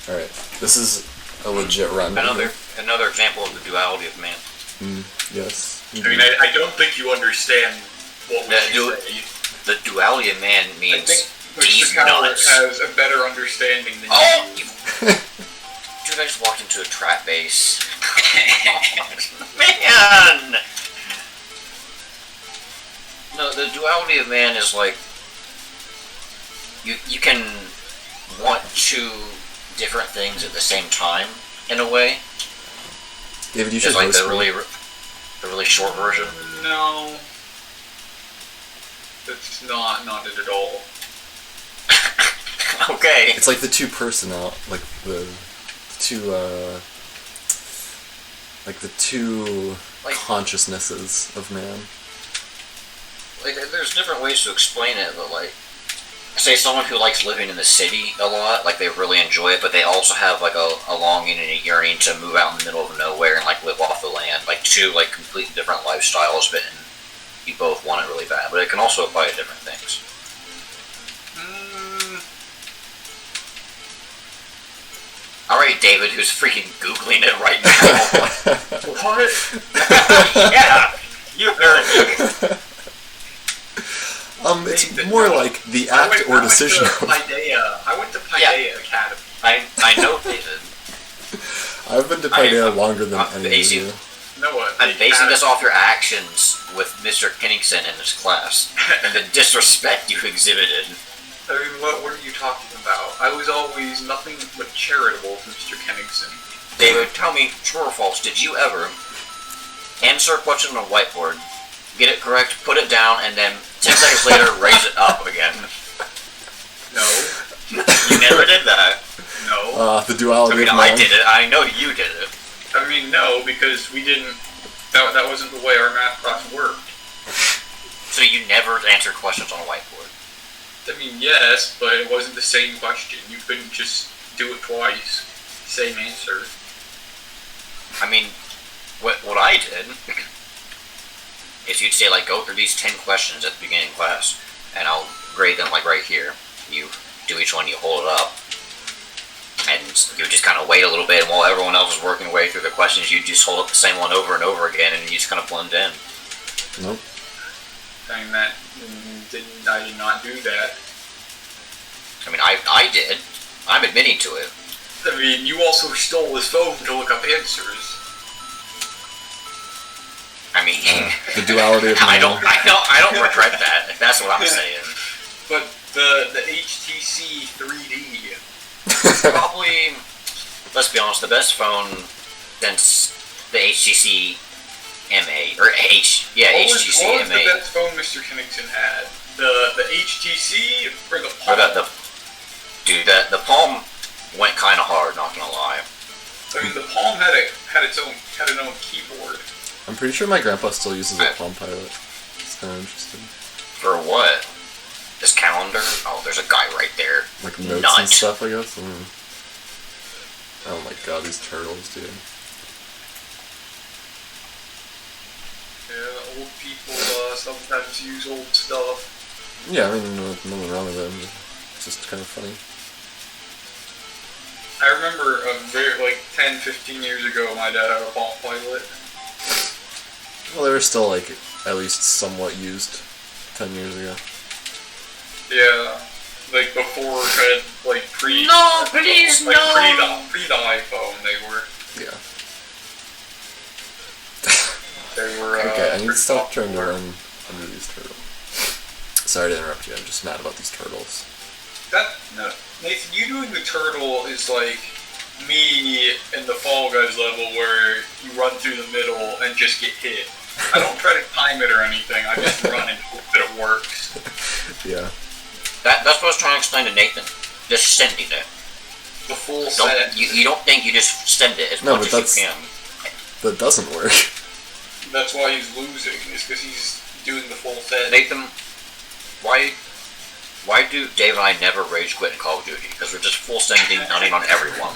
Alright, this is a legit run. Another example of the duality of man. Yes. I mean, I don't think you understand what we say. The duality of man means Mr. Coward has a better understanding than you. Dude, I just walked into a trap base. Man! No, the duality of man is like you can want two different things at the same time in a way. David, you should like host the really short version. No, that's not it at all. Okay. It's like the two consciousnesses of man. Like, there's different ways to explain it, but like, say someone who likes living in the city a lot, like they really enjoy it, but they also have like a longing and a yearning to move out in the middle of nowhere and like live off the land, like two like completely different lifestyles, but you both want it really bad. But it can also apply to different things. Alright, David, who's freaking Googling it right now. What? Yeah, you heard me. It's more like the act or decision. I went to Paideia Academy. I know, David. I've been to Paideia longer than any of you. I'm basing this off your actions with Mr. Kenningson in this class, and the disrespect you exhibited. I mean, what are you talking about? I was always nothing but charitable to Mr. Kenningson. David, tell me, true or false, did you ever answer a question on a whiteboard, get it correct, put it down, and then 10 seconds later raise it up again? No. You never did that? No. The duality of man. I did it. I know you did it. I mean, no, because we didn't... That wasn't the way our math class worked. So you never answered questions on a whiteboard? I mean, yes, but it wasn't the same question. You couldn't just do it twice. Same answer. I mean, what I did is you'd say, like, go through these 10 questions at the beginning of class, and I'll grade them, like, right here. You do each one, you hold it up, and you just kind of wait a little bit, and while everyone else is working their way through the questions, you just hold up the same one over and over again, and you just kind of blend in. Nope. I mean, I did not do that. I mean, I did. I'm admitting to it. I mean, you also stole his phone to look up answers. I mean, the duality of man. I don't regret that. If that's what I'm saying. But the HTC 3D probably, let's be honest, the best phone since the HTC MA or HTC MA. What was the best phone Mr. Kenningson had? The HTC or the Palm? The Palm went kind of hard. Not gonna lie. I mean, the Palm had its own keyboard. I'm pretty sure my grandpa still uses a Palm Pilot. It's kind of interesting. For what? This calendar? Oh, there's a guy right there. Like notes and stuff, I guess. Oh my god, these turtles, dude. Yeah, old people sometimes use old stuff. Yeah, I mean, nothing wrong with it. It's just kind of funny. I remember 10, 15 years ago, my dad had a Palm Pilot. Well, they were still, like, at least somewhat used 10 years ago. Yeah, like before, pre... No, please, like no! Pre the iPhone, they were. Yeah. They were, okay, I need to stop trying to run under these turtles. Sorry to interrupt you, I'm just mad about these turtles. No, Nathan, you doing the turtle is like me in the Fall Guys level where you run through the middle and just get hit. I don't try to time it or anything, I just run and hope that it works. Yeah. That's what I was trying to explain to Nathan. Just sending it. The full set. You don't think you just send it as much as you can. That doesn't work. That's why he's losing, is because he's doing the full set. Nathan, why do Dave and I never rage quit in Call of Duty? Because we're just full sending, nutting on everyone.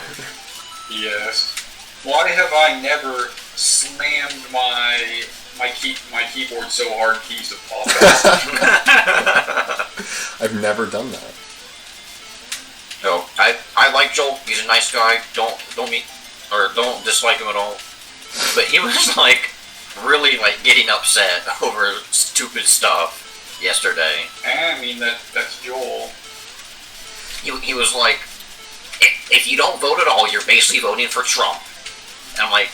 Yes. Why have I never slammed my keyboard so hard keys have popped out? I've never done that. No, I like Joel. He's a nice guy. Don't dislike him at all. But he was like really like getting upset over stupid stuff yesterday. I mean that's Joel. He was like, if you don't vote at all, you're basically voting for Trump. And I'm like,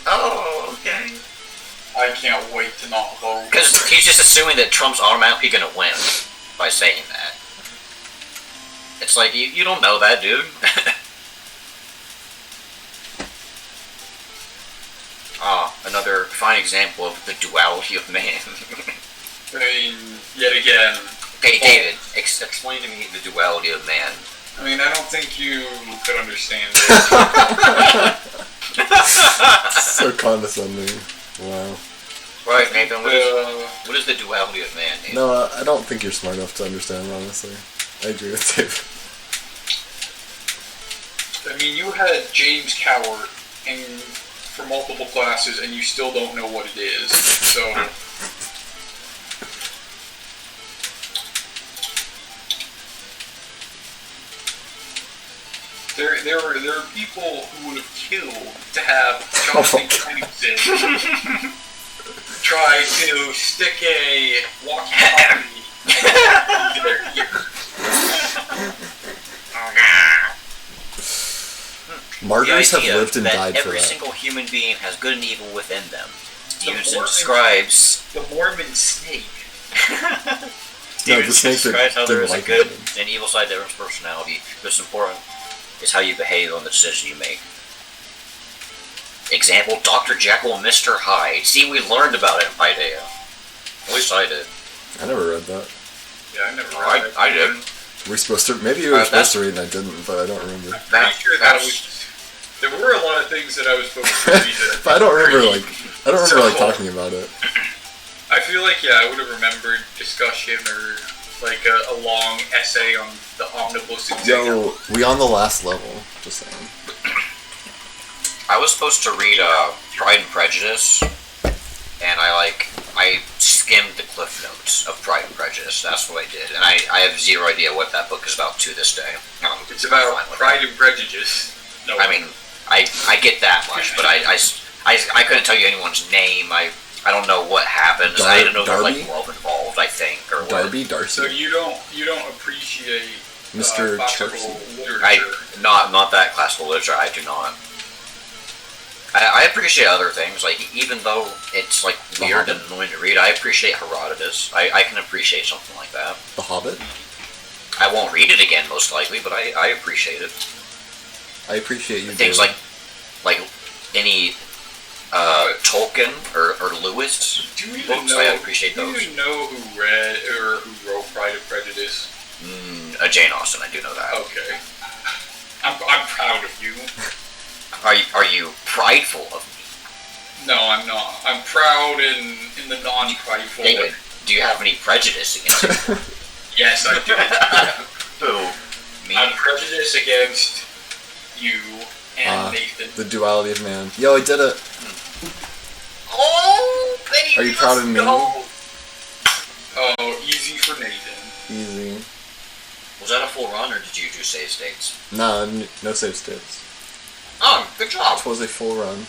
oh, okay. I can't wait to not vote. Because he's just assuming that Trump's automatically going to win by saying that. It's like, you don't know that, dude. Another fine example of the duality of man. I mean, yet again. Okay, David, explain to me the duality of man. I mean, I don't think you could understand it. So condescending. Wow. Right, Nathan, what is the duality of man, Nathan? No, I don't think you're smart enough to understand, honestly. I agree with Dave. I mean, you had James Cowart for multiple classes, and you still don't know what it is. So, there are people who would have killed to have Jonathan Kennington try to stick a walkie-talkie into their ear. Martyrs have lived and died for every that. single human being has good and evil within them. Stevenson Mormon- describes The Mormon snake. No, the snake describes how there didn't is a like good him. and evil side to everyone's personality. What's important is how you behave on the decision you make. Example, Dr. Jekyll and Mr. Hyde. See, we learned about it in Paideia. At least I did. I never read that. Yeah, I never read that. I did. We're supposed to. Maybe you were supposed that's- to read and I didn't, but I don't remember. I'm pretty sure that there were a lot of things that I was supposed to read. But I don't remember So- talking about it. I feel like, yeah, I would have remembered discussion or like a long essay on the omnibus exam. Yo, we on the last level. Just saying. I was supposed to read Pride and Prejudice, and I skimmed the cliff notes of Pride and Prejudice. That's what I did, and I have zero idea what that book is about to this day. It's about Pride and Prejudice. No, I mean, I get that much, but I couldn't tell you anyone's name. I don't know what happens. I don't know if there's like love involved. I think or what. Darcy. So you don't appreciate Mr. classical Church. literature. Not that classical literature. I do not. I appreciate other things, like even though it's like weird and annoying to read, I appreciate Herodotus. I can appreciate something like that. The Hobbit. I won't read it again, most likely, but I appreciate it. I appreciate you. Things David. like any Tolkien or Lewis Do you even books, know? I appreciate Do you those. even know who read or who wrote Pride and Prejudice? Jane Austen, I do know that. Okay, I'm proud of you. Are you prideful of me? No, I'm not. I'm proud in the non-prideful. David, do you have any prejudice against me? Yes, I do. Who? Me? I'm prejudiced against you and Nathan. The duality of man. Yo, I did it. Oh, baby, Are you proud of me? go. Oh, easy for Nathan. Easy. Was that a full run, or did you do save states? Nah, no save states. Oh, good job. It was a full run.